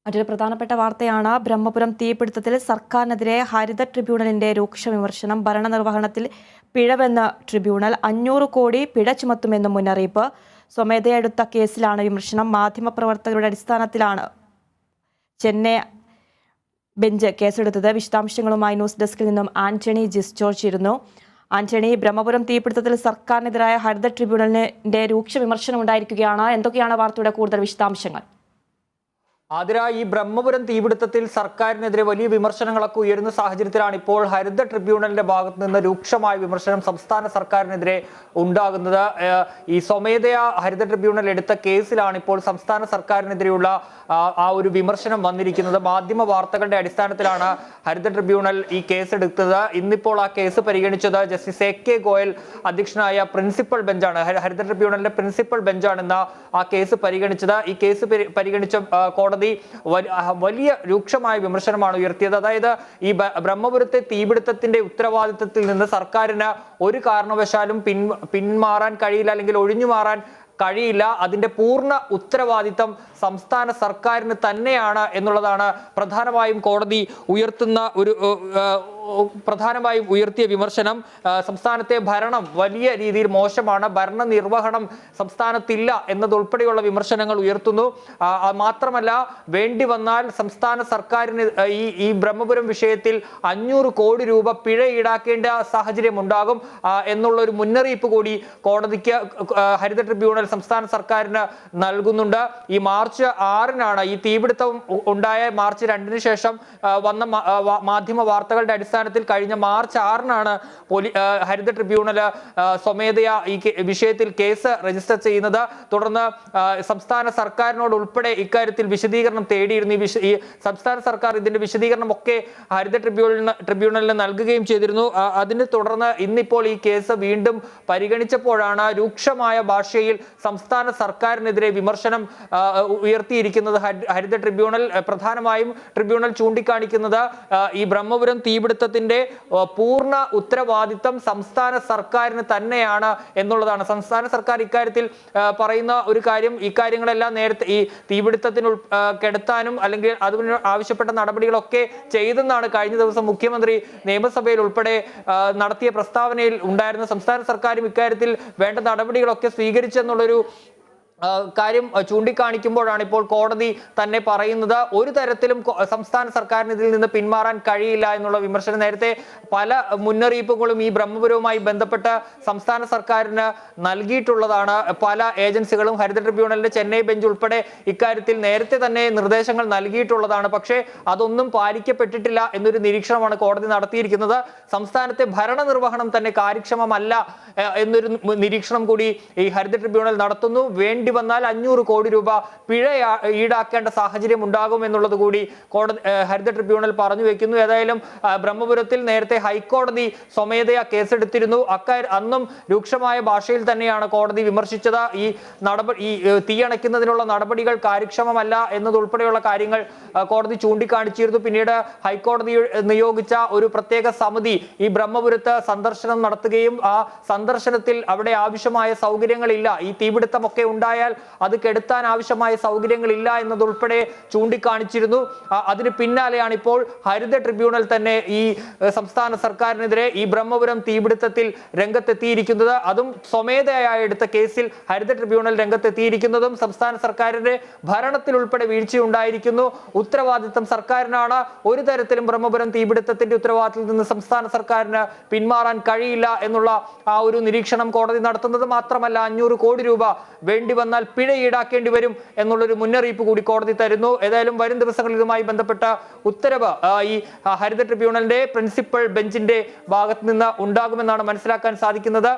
മറ്റൊരു പ്രധാനപ്പെട്ട വാർത്തയാണ് ബ്രഹ്മപുരം തീപിടുത്തത്തിൽ സർക്കാരിനെതിരെ ഹരിത ട്രിബ്യൂണലിന്റെ രൂക്ഷ വിമർശനം. ഭരണനിർവഹണത്തിൽ പിഴവെന്ന് ട്രിബ്യൂണൽ, 500 കോടി പിഴ ചുമത്തുമെന്നും മുന്നറിയിപ്പ്. സ്വമേധയെടുത്ത കേസിലാണ് വിമർശനം. മാധ്യമപ്രവർത്തകരുടെ അടിസ്ഥാനത്തിലാണ് ചെന്നൈ ബെഞ്ച് കേസെടുത്തത്. വിശദാംശങ്ങളുമായി ന്യൂസ് ഡെസ്കിൽ നിന്നും ആന്റണി ജിസ് ജോർജ് ചേരുന്നു. ആന്റണി, ബ്രഹ്മപുരം തീപിടുത്തത്തിൽ സർക്കാരിനെതിരായ ഹരിത ട്രിബ്യൂണലിന്റെ രൂക്ഷ വിമർശനം ഉണ്ടായിരിക്കുകയാണ്. എന്തൊക്കെയാണ് വാർത്തയുടെ കൂടുതൽ വിശദാംശങ്ങൾ? ആതിര, ഈ ബ്രഹ്മപുരം തീപിടുത്തത്തിൽ സർക്കാരിനെതിരെ വലിയ വിമർശനങ്ങളൊക്കെ ഉയരുന്ന സാഹചര്യത്തിലാണ് ഇപ്പോൾ ഹരിത ട്രിബ്യൂണലിന്റെ ഭാഗത്ത് നിന്ന് രൂക്ഷമായ വിമർശനം സംസ്ഥാന സർക്കാരിനെതിരെ ഉണ്ടാകുന്നത്. ഈ സ്വമേധയാ ഹരിത ട്രിബ്യൂണൽ എടുത്ത കേസിലാണ് ഇപ്പോൾ സംസ്ഥാന സർക്കാരിനെതിരെയുള്ള ആ ഒരു വിമർശനം വന്നിരിക്കുന്നത്. മാധ്യമ വാർത്തകളുടെ അടിസ്ഥാനത്തിലാണ് ഹരിത ട്രിബ്യൂണൽ ഈ കേസ് എടുത്തത്. ഇന്നിപ്പോൾ ആ കേസ് പരിഗണിച്ചത് ജസ്റ്റിസ് AK ഗോയൽ അധ്യക്ഷനായ പ്രിൻസിപ്പൽ ബെഞ്ചാണ്. ഹരിത ട്രിബ്യൂണലിന്റെ പ്രിൻസിപ്പൽ ബെഞ്ചാണ് ഇന്ന് ആ കേസ് പരിഗണിച്ചത്. ഈ കേസ് പരിഗണിച്ച കോടതി വലിയ രൂക്ഷമായ വിമർശനമാണ് ഉയർത്തിയത്. അതായത് ഈ ബ്രഹ്മപുരത്തെ തീപിടുത്തത്തിന്റെ ഉത്തരവാദിത്തത്തിൽ നിന്ന് സർക്കാരിന് ഒരു കാരണവശാലും പിന്മാറാൻ കഴിയില്ല, അല്ലെങ്കിൽ ഒഴിഞ്ഞു മാറാൻ കഴിയില്ല. അതിന്റെ പൂർണ്ണ ഉത്തരവാദിത്തം സംസ്ഥാന സർക്കാരിന് തന്നെയാണ് എന്നുള്ളതാണ് പ്രധാനമായും കോടതി ഉയർത്തിയ വിമർശനം. സംസ്ഥാനത്തെ ഭരണം വലിയ രീതിയിൽ മോശമാണ്, ഭരണ നിർവഹണം സംസ്ഥാനത്തില്ല എന്നതുൾപ്പെടെയുള്ള വിമർശനങ്ങൾ ഉയർത്തുന്നു. മാത്രമല്ല, വേണ്ടി വന്നാൽ സംസ്ഥാന സർക്കാരിന് ഈ ബ്രഹ്മപുരം വിഷയത്തിൽ 500 കോടി രൂപ പിഴ ഈടാക്കേണ്ട സാഹചര്യം ഉണ്ടാകും എന്നുള്ള ഒരു മുന്നറിയിപ്പ് കൂടി കോടതിക്ക് ഹരിത ട്രിബ്യൂണൽ സംസ്ഥാന സർക്കാരിന് നൽകുന്നുണ്ട്. ഈ മാർച്ച് 6-നാണ് ഈ തീപിടുത്തം ഉണ്ടായ. മാർച്ച് 2-ന് ശേഷം വന്ന മാധ്യമ വാർത്തകളുടെ അടിസ്ഥാനത്തിൽ കഴിഞ്ഞ മാർച്ച് 6-നാണ് ഹരിത ട്രിബ്യൂണൽ സ്വമേധയാ ഈ വിഷയത്തിൽ കേസ് രജിസ്റ്റർ ചെയ്യുന്നത്. തുടർന്ന് സംസ്ഥാന സർക്കാരിനോട് ഉൾപ്പെടെ ഇക്കാര്യത്തിൽ വിശദീകരണം തേടിയിരുന്നു. ഈ സംസ്ഥാന സർക്കാർ ഇതിന്റെ വിശദീകരണം ഒക്കെ ഹരിത ട്രിബ്യൂണലിന് നൽകുകയും ചെയ്തിരുന്നു. അതിനെ തുടർന്ന് ഇന്നിപ്പോൾ ഈ കേസ് വീണ്ടും പരിഗണിച്ചപ്പോഴാണ് രൂക്ഷമായ ഭാഷയിൽ സംസ്ഥാന സർക്കാരിനെതിരെ വിമർശനം ഉയർത്തിയിരിക്കുന്നത് ഹരിത ട്രിബ്യൂണൽ. പ്രധാനമായും ട്രിബ്യൂണൽ ചൂണ്ടിക്കാണിക്കുന്നത് ഈ ബ്രഹ്മപുരം തീപിടുത്തത്തിന്റെ പൂർണ്ണ ഉത്തരവാദിത്തം സംസ്ഥാന സർക്കാരിന് തന്നെയാണ് എന്നുള്ളതാണ്. സംസ്ഥാന സർക്കാർ ഇക്കാര്യത്തിൽ പറയുന്ന ഒരു കാര്യം, ഇക്കാര്യങ്ങളെല്ലാം നേരത്തെ ഈ തീപിടുത്തത്തിന് കെടുത്താനും അല്ലെങ്കിൽ അതിന് ആവശ്യപ്പെട്ട നടപടികളൊക്കെ ചെയ്തെന്നാണ് കഴിഞ്ഞ ദിവസം മുഖ്യമന്ത്രി നിയമസഭയിൽ ഉൾപ്പെടെ നടത്തിയ പ്രസ്താവനയിൽ ഉണ്ടായിരുന്ന. സംസ്ഥാന സർക്കാരും ഇക്കാര്യത്തിൽ വേണ്ട നടപടികളൊക്കെ സ്വീകരിച്ചെന്നുള്ളൊരു കാര്യം ചൂണ്ടിക്കാണിക്കുമ്പോഴാണ് ഇപ്പോൾ കോടതി തന്നെ പറയുന്നത് ഒരു തരത്തിലും സംസ്ഥാന സർക്കാരിന് ഇതിൽ നിന്ന് പിന്മാറാൻ കഴിയില്ല എന്നുള്ള വിമർശനം. നേരത്തെ പല മുന്നറിയിപ്പുകളും ഈ ബ്രഹ്മപുരവുമായി ബന്ധപ്പെട്ട് സംസ്ഥാന സർക്കാരിന് നൽകിയിട്ടുള്ളതാണ്. പല ഏജൻസികളും ഹരിത ട്രിബ്യൂണലിന്റെ ചെന്നൈ ബെഞ്ച് ഉൾപ്പെടെ ഇക്കാര്യത്തിൽ നേരത്തെ തന്നെ നിർദ്ദേശങ്ങൾ നൽകിയിട്ടുള്ളതാണ്. പക്ഷേ അതൊന്നും പാലിക്കപ്പെട്ടിട്ടില്ല എന്നൊരു നിരീക്ഷണമാണ് കോടതി നടത്തിയിരിക്കുന്നത്. സംസ്ഥാനത്തെ ഭരണനിർവഹണം തന്നെ കാര്യക്ഷമമല്ല എന്നൊരു നിരീക്ഷണം കൂടി ഈ ഹരിത ട്രിബ്യൂണൽ നടത്തുന്നു. വേണ്ടി വന്നാൽ 500 കോടി രൂപ പിഴ ഈടാക്കേണ്ട സാഹചര്യം ഉണ്ടാകും എന്നുള്ളത് കൂടി കോടതി ഹരിത ട്രിബ്യൂണൽ പറഞ്ഞു വെക്കുന്നു. ഏതായാലും ബ്രഹ്മപുരത്തിൽ നേരത്തെ ഹൈക്കോടതി സ്വമേധയാ കേസെടുത്തിരുന്നു. അന്നും രൂക്ഷമായ ഭാഷയിൽ തന്നെയാണ് കോടതി വിമർശിച്ചത്. ഈ തീയണയ്ക്കുന്നതിനുള്ള നടപടികൾ കാര്യക്ഷമമല്ല എന്നതുൾപ്പെടെയുള്ള കാര്യങ്ങൾ കോടതി ചൂണ്ടിക്കാണിച്ചിരുന്നു. പിന്നീട് ഹൈക്കോടതി നിയോഗിച്ച ഒരു പ്രത്യേക സമിതി ഈ ബ്രഹ്മപുരത്ത് സന്ദർശനം നടത്തുകയും ആ സന്ദർശനത്തിൽ അവിടെ ആവശ്യമായ സൗകര്യങ്ങളില്ല, ഈ തീപിടുത്തമൊക്കെ ഉണ്ടായാൽ അത് കെടുത്താൻ ആവശ്യമായ സൗകര്യങ്ങളില്ല എന്നതുൾപ്പെടെ ചൂണ്ടിക്കാണിച്ചിരുന്നു. അതിന് പിന്നാലെയാണ് ഇപ്പോൾ ഹരിത ട്രിബ്യൂണൽ തന്നെ ഈ സംസ്ഥാന സർക്കാരിനെതിരെ ഈ ബ്രഹ്മപുരം തീപിടുത്തത്തിൽ രംഗത്തെത്തിയിരിക്കുന്നത്. അതും സ്വമേധയാ എടുത്ത കേസിൽ ഹരിത ട്രിബ്യൂണൽ രംഗത്തെത്തിയിരിക്കുന്നതും സംസ്ഥാന സർക്കാരിന്റെ ഭരണത്തിൽ ഉൾപ്പെടെ വീഴ്ചയുണ്ടായിരിക്കുന്നു, ഉത്തരവാദിത്തം സർക്കാരിനാണ്, ഒരു തരത്തിലും ബ്രഹ്മപുരം തീപിടുത്തത്തിന്റെ ഉത്തരവാദിത്തത്തിൽ നിന്ന് സംസ്ഥാന സർക്കാരിന് പിന്മാറാൻ കഴിയില്ല എന്നുള്ള ആ ഒരു നിരീക്ഷണം കോടതി നടത്തുന്നത്. മാത്രമല്ല, 500 കോടി രൂപ വേണ്ടി വന്നാൽ പിഴ ഈടാക്കേണ്ടി വരും എന്നുള്ളൊരു മുന്നറിയിപ്പ് കൂടി കോടതി തരുന്നു. ഏതായാലും വരും ദിവസങ്ങളിൽ ഇതുമായി ബന്ധപ്പെട്ട ഉത്തരവ് ഈ ഹരിത ട്രിബ്യൂണലിന്റെ പ്രിൻസിപ്പൽ ബെഞ്ചിന്റെ ഭാഗത്ത് നിന്ന് ഉണ്ടാകുമെന്നാണ് മനസ്സിലാക്കാൻ സാധിക്കുന്നത്.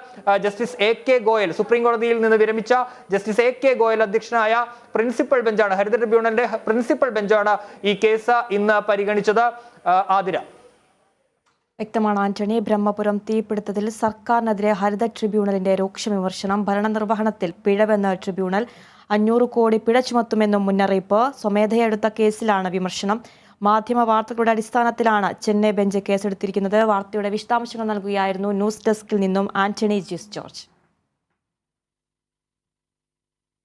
ജസ്റ്റിസ് AK ഗോയൽ, സുപ്രീം കോടതിയിൽ നിന്ന് വിരമിച്ച ജസ്റ്റിസ് AK ഗോയൽ അധ്യക്ഷനായ പ്രിൻസിപ്പൽ ബെഞ്ചാണ്, ഹരിത ട്രിബ്യൂണലിന്റെ പ്രിൻസിപ്പൽ ബെഞ്ചാണ് ഈ കേസ് ഇന്ന് പരിഗണിച്ചത്. ആതിര. വ്യക്തമാണ് ആന്റണി. ബ്രഹ്മപുരം തീപിടുത്തത്തിൽ സർക്കാരിനെതിരെ ഹരിത ട്രിബ്യൂണലിന്റെ രൂക്ഷ വിമർശനം. ഭരണനിർവഹണത്തിൽ പിഴവെന്ന് ട്രിബ്യൂണൽ, 500 കോടി പിഴ ചുമത്തുമെന്നും മുന്നറിയിപ്പ്. സ്വമേധയെടുത്ത കേസിലാണ് വിമർശനം. മാധ്യമ വാർത്തകളുടെ അടിസ്ഥാനത്തിലാണ് ചെന്നൈ ബെഞ്ച് കേസെടുത്തിരിക്കുന്നത്. വാർത്തയുടെ വിശദാംശങ്ങൾ നൽകുകയായിരുന്നു ന്യൂസ് ഡെസ്കിൽ നിന്നും ആന്റണി ജിസ് ജോർജ്.